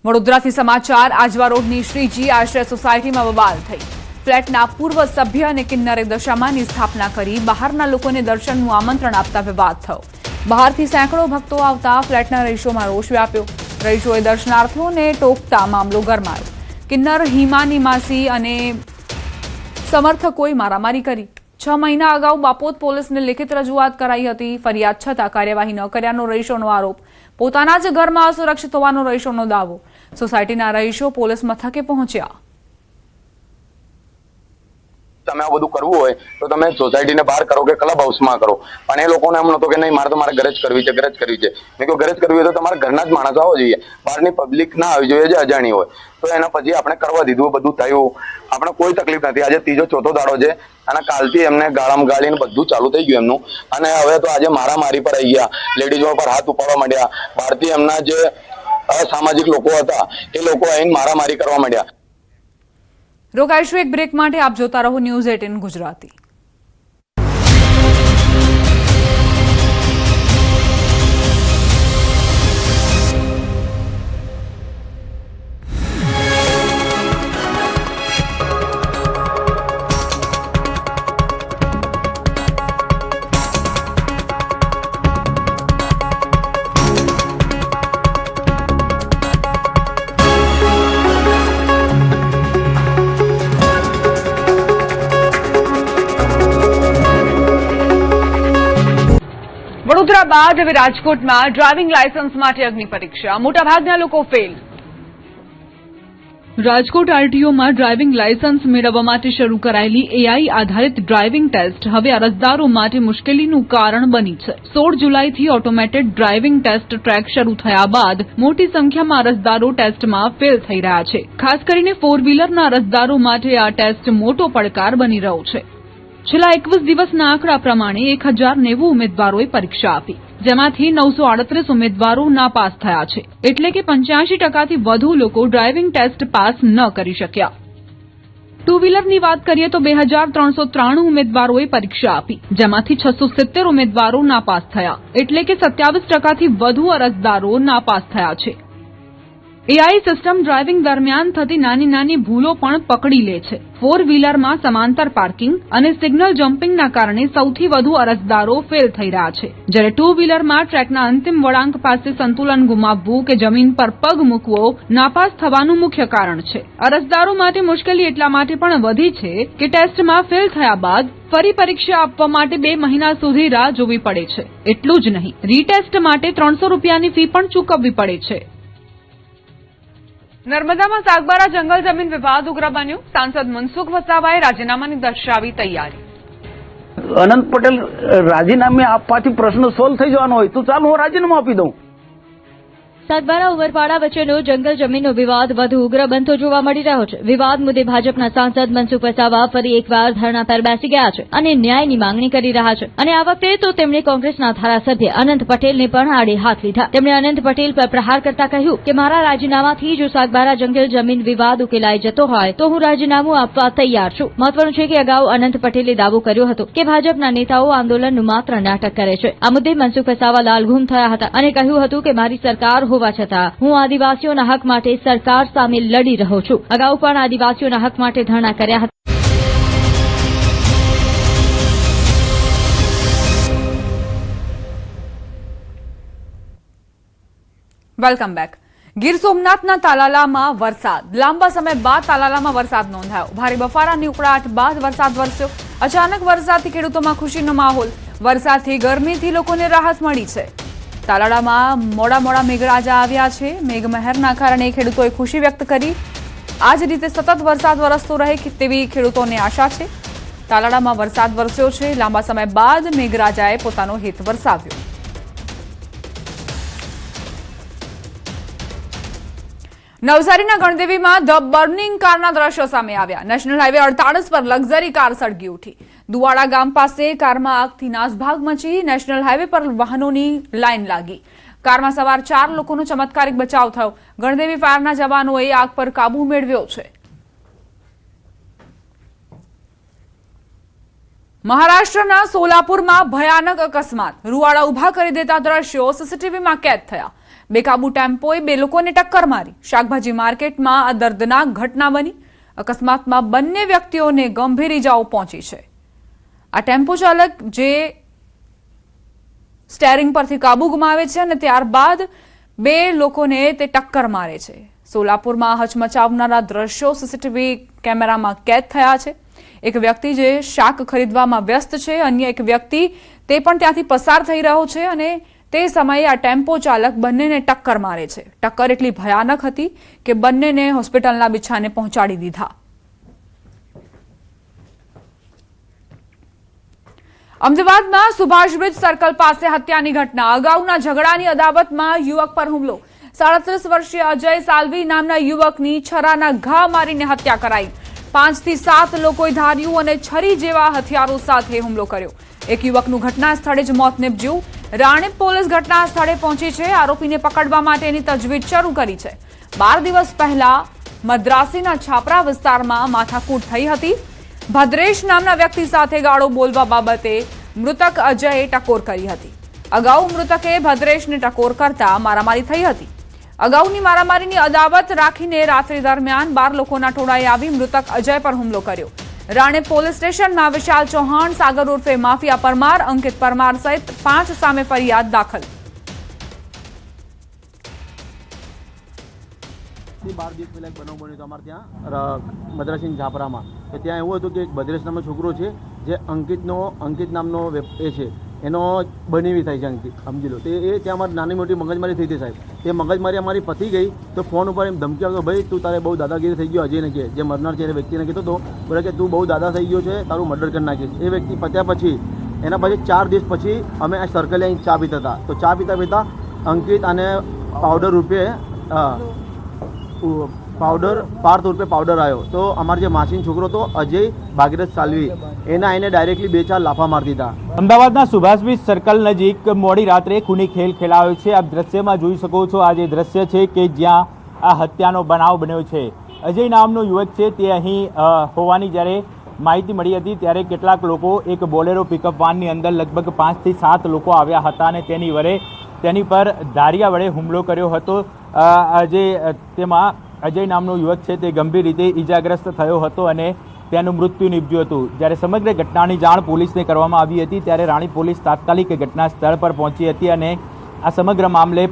વડોદરાથી સમાચાર આજવા રોડની શ્રીજી આશ્રય સોસાયટીમાં બબાલ થઈ। ફ્લેટના પૂર્વ સભ્ય અને કિન્નરે દશામાની સ્થાપના કરી બહારના લોકોને દર્શનનું આમંત્રણ આપતા વિવાદ થયો। બહારથી સેંકડો ભક્તો આવતા ફ્લેટના રહીશોમાં રોષ વ્યાપ્યો। રહીશોએ દર્શનાર્થીઓને ટોકતા મામલો ગરમાયો। કિન્નર હિમાની માસી અને સમર્થકોએ મારામારી કરી। 6 મહિના અગાઉ બાપોદ પોલીસને લેખિત રજૂઆત કરાઈ હતી। ફરિયાદ છતાં કાર્યવાહી ન કર્યાનો રહીશોનો આરોપ। પોતાના જ ઘરમાં અસુરક્ષિત હોવાનો રહીશોનો દાવો। સોસાયટીના રહીશો પોલીસ મથકે પહોંચ્યા। તમે આ બધું કરવું હોય તો તમે સોસાયટીને બહાર કરો કે ક્લબ હાઉસમાં કરો, પણ એ લોકોને એમ નહોતું કે નહીં મારે તો મારે ઘરે જ કરવી છે, ઘરે જ કરવી છે। મેં કહ્યું ઘરે જ કરવી હોય તો તમારા ઘરના જ માણસો આવવા જોઈએ, બહારની પબ્લિક ના આવી જોઈએ જે અજાણી હોય। તો એના પછી આપણે કરવા દીધું, બધું થયું, આપણે કોઈ તકલીફ નથી। આજે ત્રીજો ચોથો દાડો છે અને કાલથી એમને ગાળામાં ગાળીને બધું ચાલુ થઈ ગયું એમનું। અને હવે તો આજે મારામારી પર આવી ગયા, લેડીઝો પર હાથ ઉપાડવા માંડ્યા। બહારથી એમના જે અસામાજિક લોકો હતા એ લોકો આવીને મારામારી કરવા માંડ્યા। રોકાઈશું એક બ્રેક માટે। આપ જોતા રહો ન્યૂઝ 18 ગુજરાતી। વડોદરા બાદ હવે રાજકોટમાં ડ્રાઇવિંગ લાયસન્સ માટે અગ્નિ પરીક્ષા। મોટાભાગના લોકો ફેલ। રાજકોટ આરટીઓમાં ડ્રાઇવિંગ લાયસન્સ મેળવવા માટે શરૂ કરાયેલી એઆઈ આધારિત ડ્રાઇવિંગ ટેસ્ટ હવે અરજદારો માટે મુશ્કેલીનું કારણ બની છે। 16 જુલાઈથી ઓટોમેટેડ ડ્રાઇવિંગ ટેસ્ટ ટ્રેક શરૂ થયા બાદ મોટી સંખ્યામાં અરજદારો ટેસ્ટમાં ફેલ થઈ રહ્યા છે। ખાસ કરીને 4 વ્હીલરના અરજદારો માટે આ ટેસ્ટ મોટો પડકાર બની રહ્યો છે। છેલ્લા 21 દિવસના આંકડા પ્રમાણે 1090 ઉમેદવારોએ પરીક્ષા આપી, જેમાંથી 938 ઉમેદવારો નાપાસ થયા છે, એટલે કે 85% વધુ લોકો ડ્રાઇવિંગ ટેસ્ટ પાસ ન કરી શક્યા। 2 વ્હીલરની વાત કરીએ તો 2393 ઉમેદવારોએ પરીક્ષા આપી, જેમાંથી 670 ઉમેદવારો નાપાસ થયા, એટલે કે 27%થી વધુ અરજદારો નાપાસ થયા છે। એઆઈ સિસ્ટમ ડ્રાઇવિંગ દરમિયાન થતી નાની ભૂલો પણ પકડી લે છે। 4 વ્હીલરમાં સમાંતર પાર્કિંગ અને સિગ્નલ જમ્પિંગના કારણે સૌથી વધુ અરજદારો ફેલ થઈ રહ્યા છે, જ્યારે 2 વ્હીલરમાં ટ્રેકના અંતિમ વળાંક પાસે સંતુલન ગુમાવવું કે જમીન પર પગ મૂકવો નાપાસ થવાનું મુખ્ય કારણ છે। અરજદારો માટે મુશ્કેલી એટલા માટે પણ વધી છે કે ટેસ્ટમાં ફેલ થયા બાદ ફરી પરીક્ષા આપવા માટે 2 મહિના સુધી રાહ જોવી પડે છે। એટલું જ નહીં, રીટેસ્ટ માટે 300 રૂપિયાની ફી પણ ચૂકવવી પડે છે। નર્મદામાં સાગબારા જંગલ જમીન વિવાદ ઉગ્ર બન્યો। સાંસદ મનસુખ વસાવાએ રાજીનામાની દર્શાવી તૈયારી। અનંત પટેલ રાજીનામે આપવાથી પ્રશ્ન સોલ્વ થઈ જવાનો હોય તો ચાલો હું રાજીનામું આપી દઉં। સાગબારા ઉમરપાડા વચ્ચેનો જંગલ જમીનનો વિવાદ વધુ ઉગ્ર બનતો જોવા મળી રહ્યો છે। વિવાદ મુદ્દે ભાજપના સાંસદ મનસુખ વસાવા ફરી એકવાર ધરણા પર બેસી ગયા છે અને ન્યાયની માંગણી કરી રહ્યા છે, અને આ વખતે તો તેમણે કોંગ્રેસના ધારાસભ્ય અનંત પટેલને પણ આડે હાથ લીધા। તેમણે અનંત પટેલ પર પ્રહાર કરતા કહ્યું કે મારા રાજીનામાથી જો સાગબારા જંગલ જમીન વિવાદ ઉકેલાઈ જતો હોય તો હું રાજીનામું આપવા તૈયાર છું। મહત્વનું છે કે અગાઉ અનંત પટેલે દાવો કર્યો હતો કે ભાજપના નેતાઓ આંદોલનનું માત્ર નાટક કરે છે। આ મુદ્દે મનસુખ વસાવા લાલઘૂમ થયા હતા અને કહ્યું હતું કે મારી સરકાર હોવા છતાં હું આદિવાસીઓના હક માટે સરકાર સામે લડી રહ્યો છું। અગાઉ પણ આદિવાસીઓના હક માટે ધરણા કર્યા હતા। Welcome back. ગીર સોમનાથના તાલાલામાં વરસાદ। લાંબા સમય બાદ તાલાલામાં વરસાદ નોંધાયો। ભારે બફારાની ઉકળાટ બાદ વરસાદ વરસ્યો। અચાનક વરસાદથી ખેડૂતોમાં ખુશીનો માહોલ। વરસાદથી ગરમીથી લોકોને રાહત મળી છે। તાલાળામાં મોડા મેઘરાજા આવ્યા છે। મેઘમહેરના કારણે ખેડૂતોએ ખુશી વ્યક્ત કરી। આ જ રીતે સતત વરસાદ વરસતો રહે તેવી ખેડૂતોને આશા છે। તાલાળામાં વરસાદ વરસ્યો છે। લાંબા સમય બાદ મેઘરાજાએ પોતાનો હિત વરસાવ્યો। નવસારીના ગણદેવીમાં ધ બર્નિંગ કારના દ્રશ્યો સામે આવ્યા। નેશનલ હાઈવે 48 પર લક્ઝરી કાર સળગી ઉઠી। દુવાડા ગામ પાસે કારમાં આગથી નાસભાગ મચી। નેશનલ હાઈવે પર વાહનોની લાઈન લાગી। કારમાં સવાર 4 લોકોનો ચમત્કારિક બચાવ થયો। ગણદેવી ફાયરના જવાનોએ આગ પર કાબુ મેળવ્યો છે। મહારાષ્ટ્રના સોલાપુરમાં ભયાનક અકસ્માત। રૂવાડા ઉભા કરી દેતા દ્રશ્યો સીસીટીવીમાં કેદ થયા। બેકાબુ ટેમ્પોએ બે લોકોને ટક્કર મારી. શાકભાજી માર્કેટમાં આ દર્દનાક ઘટના બની. અકસ્માતમાં બંને વ્યક્તિઓને ગંભીર ઇજાઓ પહોંચી છે. આ ટેમ્પો ચાલક જે સ્ટેરિંગ પરથી કાબુ ગુમાવે છે અને ત્યારબાદ બે લોકોને તે ટક્કર મારે છે. સોલાપુરમાં હચમચાવનારા દ્રશ્યો સીસીટીવી કેમેરામાં કેદ થયા છે. એક વ્યક્તિ જે શાક ખરીદવામાં વ્યસ્ત છે, અન્ય એક વ્યક્તિ તે પણ ત્યાંથી પસાર થઈ રહ્યો છે અને તે સમયે આ ટેમ્પો ચાલક બંનેને ટક્કર મારે છે. ટક્કર એટલી ભયાનક હતી કે બંનેને હોસ્પિટલના બિછાને પહોંચાડી દીધા. અમદાવાદમાં સુભાષ બ્રિજ સર્કલ પાસે હત્યાની ઘટના. અગાઉના ઝઘડાની અદાવતમાં યુવક પર હુમલો. 37 વર્ષીય અજય સાલ્વી નામના યુવકની છરાના ઘા મારીને હત્યા કરાઈ. 5 થી 7 લોકોએ ધાર્યું અને છરી જેવા હથિયારો સાથે હુમલો કર્યો. એક યુવકનું ઘટના સ્થળે જ મોત નીપજ્યું. રાણીપ પોલીસ ઘટના સ્થળે પહોંચી છે. આરોપીને પકડવા માટેની તજવીજ શરૂ કરી છે. 12 દિવસ પહેલા મદ્રાસીના છાપરા વિસ્તારમાં માથાકૂટ થઈ હતી. ભદ્રેશ નામના વ્યક્તિ સાથે ગાળો બોલવા બાબતે મૃતક અજયે ટકોર કરી હતી. અગાઉ મૃતકે ભદ્રેશને ટકોર કરતા મારામારી થઈ હતી. અગાઉની મારામારીની અદાવત રાખીને રાત્રિ દરમિયાન 12 લોકોના ટોળાએ આવી મૃતક અજય પર હુમલો કર્યો. રાણીપ પોલીસ સ્ટેશનમાં વિશાલ ચૌહાણ, સાગર ઉર્ફે માફિયા પરમાર, અંકિત પરમાર સહિત 5 સામે ફરિયાદ દાખલ. 12 દિવસ પહેલા એક બનાવ બન્યો હતો અમારે ત્યાં મદ્રાસી છાપરામાં. તો ત્યાં એવું હતું કે એક ભદ્રેશ નામનો છોકરો છે જે અંકિત નામનો એ છે, એનો બનેવી થાય છે અંકિત, સમજી લો. તે એ ત્યાં અમારી નાની મોટી મગજમારી થઈ હતી સાહેબ. તે મગજમારી અમારી પતી ગઈ તો ફોન ઉપર એમ ધમકી આવતો, ભાઈ તું તારે બહુ દાદાગીરી થઈ ગયો અજયને કહે, જે મરનાર છે એ વ્યક્તિને કહેતો હતો, બોલે કે તું બહુ દાદા થઈ ગયો છે, તારું મર્ડર કરી નાખીશ. એ વ્યક્તિ પત્યા પછી એના પછી 4 દિવસ પછી અમે આ સર્કલે અહીં ચા પીતા હતા. તો ચા પીતા અંકિત અને પાવડર રૂપે પાર્થ ઉર્ફે પાવડર આવ્યો. તો અમારો જે માસીનો છોકરો હતો અજય ભાગીરથ સાલ્વી, એના આઈને ડાયરેક્ટલી 2-4 લાફા મારી દીધા. અમદાવાદના સુભાષ બ્રિજ સર્કલ નજીક મોડી રાત્રે ખૂની ખેલ ખેલાયો છે. આપ દ્રશ્યમાં જોઈ શકો છો. આ જે દ્રશ્ય છે કે જ્યાં આ હત્યાનો બનાવ બન્યો છે. અજય નામનો યુવક છે તે અહીં હોવાની જ્યારે માહિતી મળી હતી ત્યારે કેટલાક લોકો એક બોલેરો પિકઅપ વાનની અંદર લગભગ 5 થી 7 લોકો આવ્યા હતા અને તેની પર ધારિયા વડે હુમલો કર્યો હતો. તેમાં અજય નામનો યુવક છે તે ગંભીર રીતે ઈજાગ્રસ્ત થયો હતો અને તેનું મૃત્યુ નીપજ્યું હતું. જ્યારે સમગ્ર ઘટનાની જાણ પોલીસને કરવામાં આવી હતી ત્યારે રાણીપ પોલીસ તાત્કાલિક ઘટના સ્થળ પર પહોંચી હતી અને આ સમગ્ર મામલે